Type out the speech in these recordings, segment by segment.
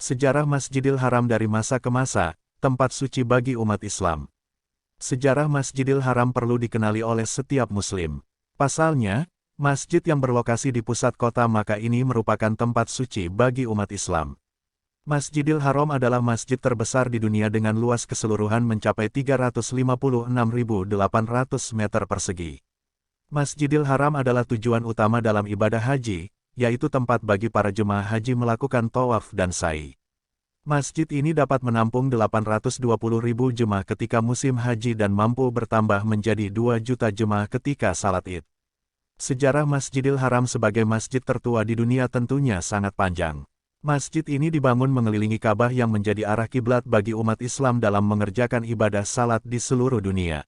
Sejarah Masjidil Haram dari masa ke masa, tempat suci bagi umat Islam. Sejarah Masjidil Haram perlu dikenali oleh setiap Muslim. Pasalnya, masjid yang berlokasi di pusat kota Makkah ini merupakan tempat suci bagi umat Islam. Masjidil Haram adalah masjid terbesar di dunia dengan luas keseluruhan mencapai 356.800 meter persegi. Masjidil Haram adalah tujuan utama dalam ibadah haji, yaitu tempat bagi para jemaah haji melakukan tawaf dan sa'i. Masjid ini dapat menampung 820.000 jemaah ketika musim haji dan mampu bertambah menjadi 2 juta jemaah ketika salat Id. Sejarah Masjidil Haram sebagai masjid tertua di dunia tentunya sangat panjang. Masjid ini dibangun mengelilingi Ka'bah yang menjadi arah kiblat bagi umat Islam dalam mengerjakan ibadah salat di seluruh dunia.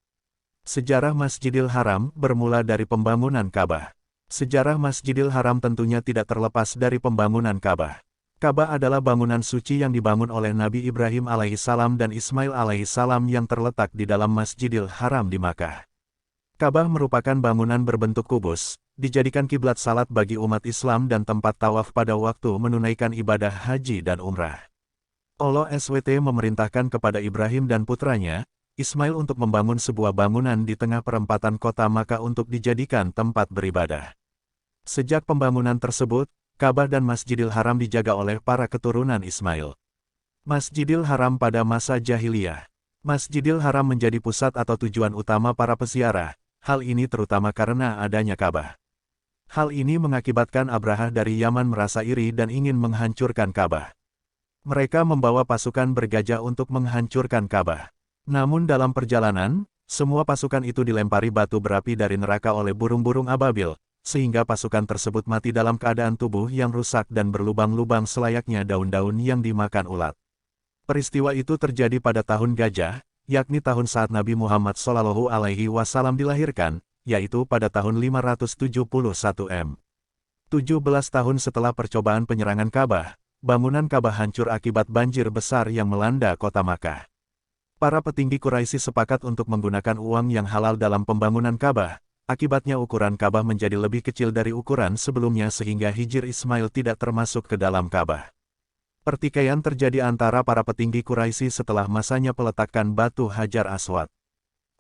Sejarah Masjidil Haram bermula dari pembangunan Ka'bah. Sejarah Masjidil Haram tentunya tidak terlepas dari pembangunan Ka'bah. Ka'bah adalah bangunan suci yang dibangun oleh Nabi Ibrahim alaihissalam dan Ismail alaihissalam yang terletak di dalam Masjidil Haram di Makkah. Ka'bah merupakan bangunan berbentuk kubus, dijadikan kiblat salat bagi umat Islam dan tempat tawaf pada waktu menunaikan ibadah haji dan umrah. Allah SWT memerintahkan kepada Ibrahim dan putranya, Ismail untuk membangun sebuah bangunan di tengah perempatan kota Makkah untuk dijadikan tempat beribadah. Sejak pembangunan tersebut, Ka'bah dan Masjidil Haram dijaga oleh para keturunan Ismail. Masjidil Haram pada masa jahiliyah. Masjidil Haram menjadi pusat atau tujuan utama para peziarah, hal ini terutama karena adanya Ka'bah. Hal ini mengakibatkan Abrahah dari Yaman merasa iri dan ingin menghancurkan Ka'bah. Mereka membawa pasukan bergajah untuk menghancurkan Ka'bah. Namun dalam perjalanan, semua pasukan itu dilempari batu berapi dari neraka oleh burung-burung ababil, sehingga pasukan tersebut mati dalam keadaan tubuh yang rusak dan berlubang-lubang selayaknya daun-daun yang dimakan ulat. Peristiwa itu terjadi pada tahun gajah, yakni tahun saat Nabi Muhammad SAW dilahirkan, yaitu pada tahun 571 M. 17 tahun setelah percobaan penyerangan Ka'bah, bangunan Ka'bah hancur akibat banjir besar yang melanda kota Makkah. Para petinggi Quraisy sepakat untuk menggunakan uang yang halal dalam pembangunan Ka'bah. Akibatnya ukuran Ka'bah menjadi lebih kecil dari ukuran sebelumnya sehingga hijir Ismail tidak termasuk ke dalam Ka'bah. Pertikaian terjadi antara para petinggi Quraisy setelah masanya peletakan batu Hajar Aswad.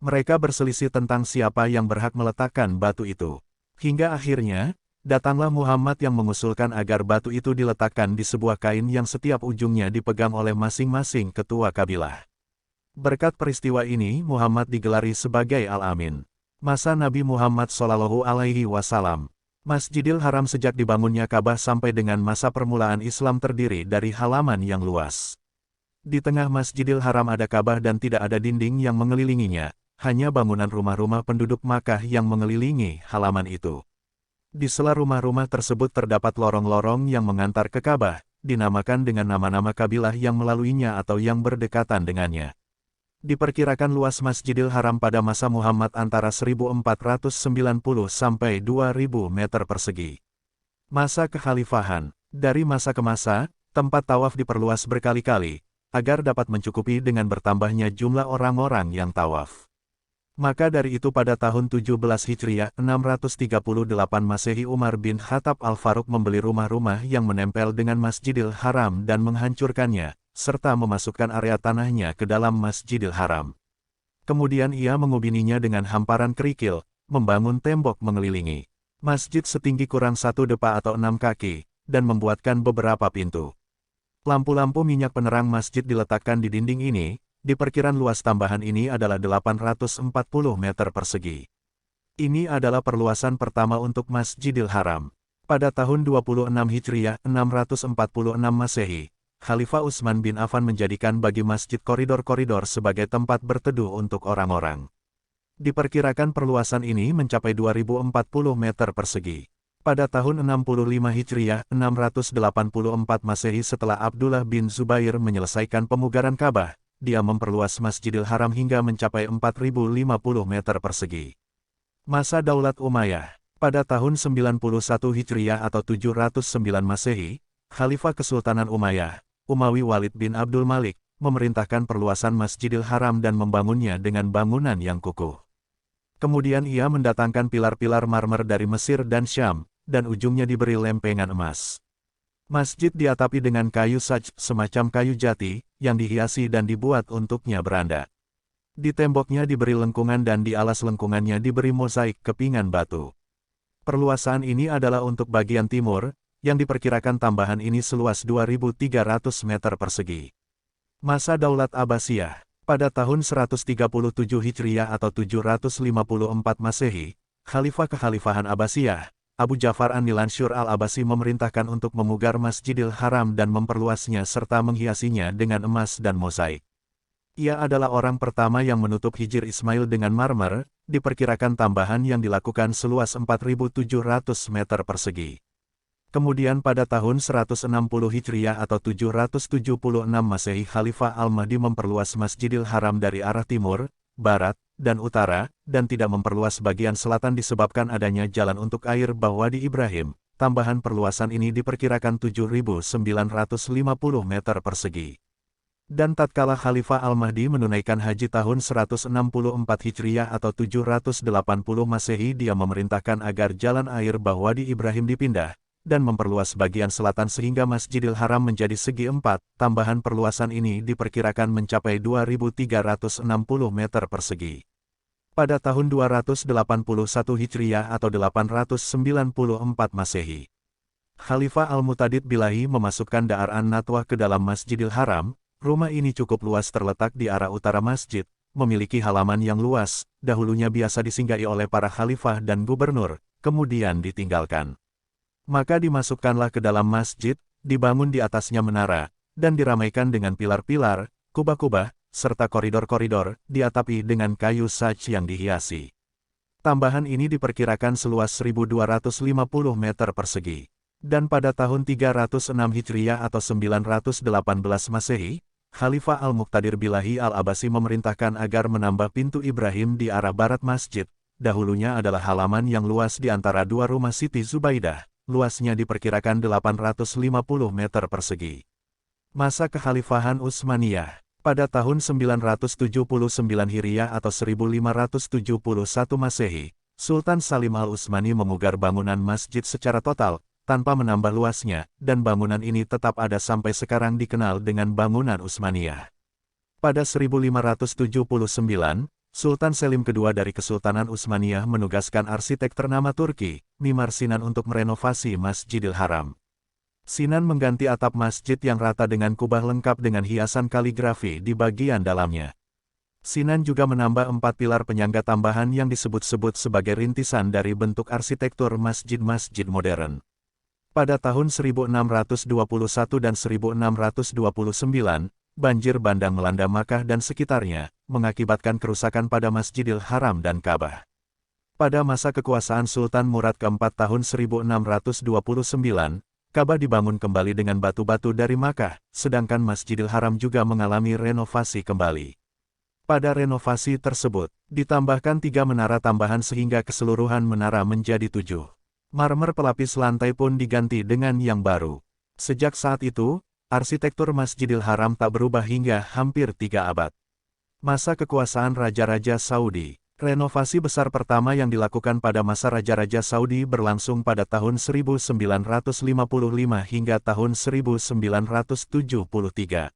Mereka berselisih tentang siapa yang berhak meletakkan batu itu. Hingga akhirnya, datanglah Muhammad yang mengusulkan agar batu itu diletakkan di sebuah kain yang setiap ujungnya dipegang oleh masing-masing ketua kabilah. Berkat peristiwa ini Muhammad digelari sebagai Al-Amin. Masa Nabi Muhammad SAW, Masjidil Haram sejak dibangunnya Ka'bah sampai dengan masa permulaan Islam terdiri dari halaman yang luas. Di tengah Masjidil Haram ada Ka'bah dan tidak ada dinding yang mengelilinginya, hanya bangunan rumah-rumah penduduk Makkah yang mengelilingi halaman itu. Di sela rumah-rumah tersebut terdapat lorong-lorong yang mengantar ke Ka'bah, dinamakan dengan nama-nama kabilah yang melaluinya atau yang berdekatan dengannya. Diperkirakan luas Masjidil Haram pada masa Muhammad antara 1490 sampai 2000 meter persegi. Masa kekhalifahan. Dari masa ke masa, tempat tawaf diperluas berkali-kali, agar dapat mencukupi dengan bertambahnya jumlah orang-orang yang tawaf. Maka dari itu pada tahun 17 Hijriah 638 Masehi Umar bin Khattab Al-Faruq membeli rumah-rumah yang menempel dengan Masjidil Haram dan menghancurkannya, serta memasukkan area tanahnya ke dalam Masjidil Haram. Kemudian ia mengubininya dengan hamparan kerikil, membangun tembok mengelilingi masjid setinggi kurang 1 depa atau 6 kaki, dan membuatkan beberapa pintu. Lampu-lampu minyak penerang masjid diletakkan di dinding ini, diperkirakan luas tambahan ini adalah 840 meter persegi. Ini adalah perluasan pertama untuk Masjidil Haram. Pada tahun 26 Hijriah 646 Masehi, Khalifah Utsman bin Affan menjadikan bagi masjid koridor-koridor sebagai tempat berteduh untuk orang-orang. Diperkirakan perluasan ini mencapai 2040 meter persegi. Pada tahun 65 Hijriah 684 Masehi setelah Abdullah bin Zubair menyelesaikan pemugaran Ka'bah, dia memperluas Masjidil Haram hingga mencapai 4050 meter persegi. Masa Daulat Umayyah. Pada tahun 91 Hijriah atau 709 Masehi, Khalifah Kesultanan Umayyah, Umawi Walid bin Abdul Malik, memerintahkan perluasan Masjidil Haram dan membangunnya dengan bangunan yang kukuh. Kemudian ia mendatangkan pilar-pilar marmer dari Mesir dan Syam, dan ujungnya diberi lempengan emas. Masjid diatapi dengan kayu saj, semacam kayu jati, yang dihiasi dan dibuat untuknya beranda. Di temboknya diberi lengkungan dan di alas lengkungannya diberi mozaik kepingan batu. Perluasan ini adalah untuk bagian timur, yang diperkirakan tambahan ini seluas 2.300 meter persegi. Masa Daulat Abbasiyah. Pada tahun 137 Hijriah atau 754 Masehi, Khalifah Kekhalifahan Abbasiyah, Abu Ja'far An-Nilansyur al-Abbasi memerintahkan untuk memugar Masjidil Haram dan memperluasnya serta menghiasinya dengan emas dan mozaik. Ia adalah orang pertama yang menutup Hijr Ismail dengan marmer, diperkirakan tambahan yang dilakukan seluas 4.700 meter persegi. Kemudian pada tahun 160 Hijriah atau 776 Masehi Khalifah Al-Mahdi memperluas Masjidil Haram dari arah timur, barat, dan utara, dan tidak memperluas bagian selatan disebabkan adanya jalan untuk air bahwa di Ibrahim. Tambahan perluasan ini diperkirakan 7.950 meter persegi. Dan tatkala Khalifah Al-Mahdi menunaikan haji tahun 164 Hijriah atau 780 Masehi dia memerintahkan agar jalan air bahwa di Ibrahim dipindah, dan memperluas bagian selatan sehingga Masjidil Haram menjadi segi empat. Tambahan perluasan ini diperkirakan mencapai 2.360 meter persegi. Pada tahun 281 Hijriah atau 894 Masehi, Khalifah Al-Mutadid Bilahi memasukkan Da'ar An-Natwah ke dalam Masjidil Haram. Rumah ini cukup luas terletak di arah utara masjid, memiliki halaman yang luas, dahulunya biasa disinggahi oleh para khalifah dan gubernur, kemudian ditinggalkan. Maka dimasukkanlah ke dalam masjid, dibangun di atasnya menara, dan diramaikan dengan pilar-pilar, kubah-kubah, serta koridor-koridor, diatapi dengan kayu saj yang dihiasi. Tambahan ini diperkirakan seluas 1.250 meter persegi. Dan pada tahun 306 Hijriah atau 918 Masehi, Khalifah Al-Muqtadir Bilahi Al-Abbasi memerintahkan agar menambah pintu Ibrahim di arah barat masjid. Dahulunya adalah halaman yang luas di antara dua rumah Siti Zubaidah. Luasnya diperkirakan 850 meter persegi. Masa Kekhalifahan Utsmaniyah. Pada tahun 979 Hijriah atau 1571 Masehi, Sultan Salim Al-Utsmani memugar bangunan masjid secara total, tanpa menambah luasnya, dan bangunan ini tetap ada sampai sekarang dikenal dengan bangunan Utsmaniyah. Pada 1579, Sultan Selim II dari Kesultanan Utsmaniyah menugaskan arsitek ternama Turki, Mimar Sinan untuk merenovasi Masjidil Haram. Sinan mengganti atap masjid yang rata dengan kubah lengkap dengan hiasan kaligrafi di bagian dalamnya. Sinan juga menambah 4 pilar penyangga tambahan yang disebut-sebut sebagai rintisan dari bentuk arsitektur masjid-masjid modern. Pada tahun 1621 dan 1629, banjir bandang melanda Makkah dan sekitarnya, mengakibatkan kerusakan pada Masjidil Haram dan Ka'bah. Pada masa kekuasaan Sultan Murad keempat tahun 1629, Ka'bah dibangun kembali dengan batu-batu dari Makkah, sedangkan Masjidil Haram juga mengalami renovasi kembali. Pada renovasi tersebut, ditambahkan 3 menara tambahan sehingga keseluruhan menara menjadi 7. Marmer pelapis lantai pun diganti dengan yang baru. Sejak saat itu, arsitektur Masjidil Haram tak berubah hingga hampir 3 abad. Masa kekuasaan Raja-Raja Saudi. Renovasi besar pertama yang dilakukan pada masa Raja-Raja Saudi berlangsung pada tahun 1955 hingga tahun 1973.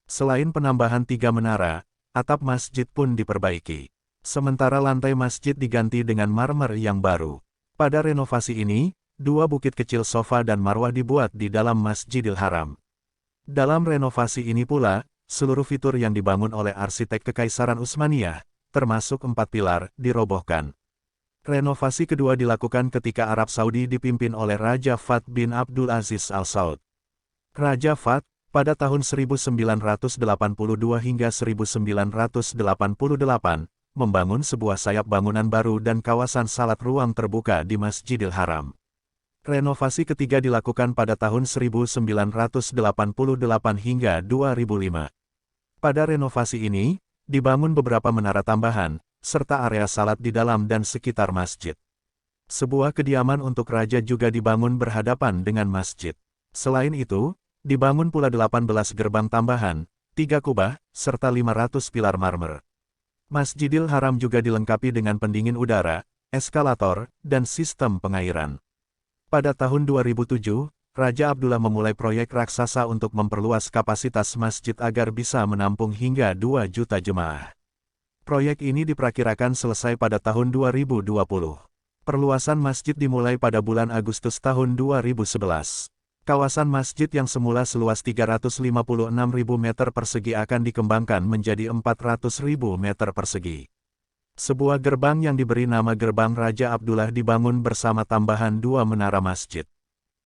Selain penambahan 3 menara, atap masjid pun diperbaiki. Sementara lantai masjid diganti dengan marmer yang baru. Pada renovasi ini, 2 bukit kecil sofa dan marwah dibuat di dalam Masjidil Haram. Dalam renovasi ini pula, seluruh fitur yang dibangun oleh arsitek Kekaisaran Utsmaniyah, termasuk 4 pilar, dirobohkan. Renovasi kedua dilakukan ketika Arab Saudi dipimpin oleh Raja Fahd bin Abdul Aziz Al Saud. Raja Fahd, pada tahun 1982 hingga 1988, membangun sebuah sayap bangunan baru dan kawasan salat ruang terbuka di Masjidil Haram. Renovasi ketiga dilakukan pada tahun 1988 hingga 2005. Pada renovasi ini, dibangun beberapa menara tambahan, serta area salat di dalam dan sekitar masjid. Sebuah kediaman untuk raja juga dibangun berhadapan dengan masjid. Selain itu, dibangun pula 18 gerbang tambahan, 3 kubah, serta 500 pilar marmer. Masjidil Haram juga dilengkapi dengan pendingin udara, eskalator, dan sistem pengairan. Pada tahun 2007, Raja Abdullah memulai proyek raksasa untuk memperluas kapasitas masjid agar bisa menampung hingga 2 juta jemaah. Proyek ini diperkirakan selesai pada tahun 2020. Perluasan masjid dimulai pada bulan Agustus tahun 2011. Kawasan masjid yang semula seluas 356.000 meter persegi akan dikembangkan menjadi 400.000 meter persegi. Sebuah gerbang yang diberi nama Gerbang Raja Abdullah dibangun bersama tambahan 2 menara masjid.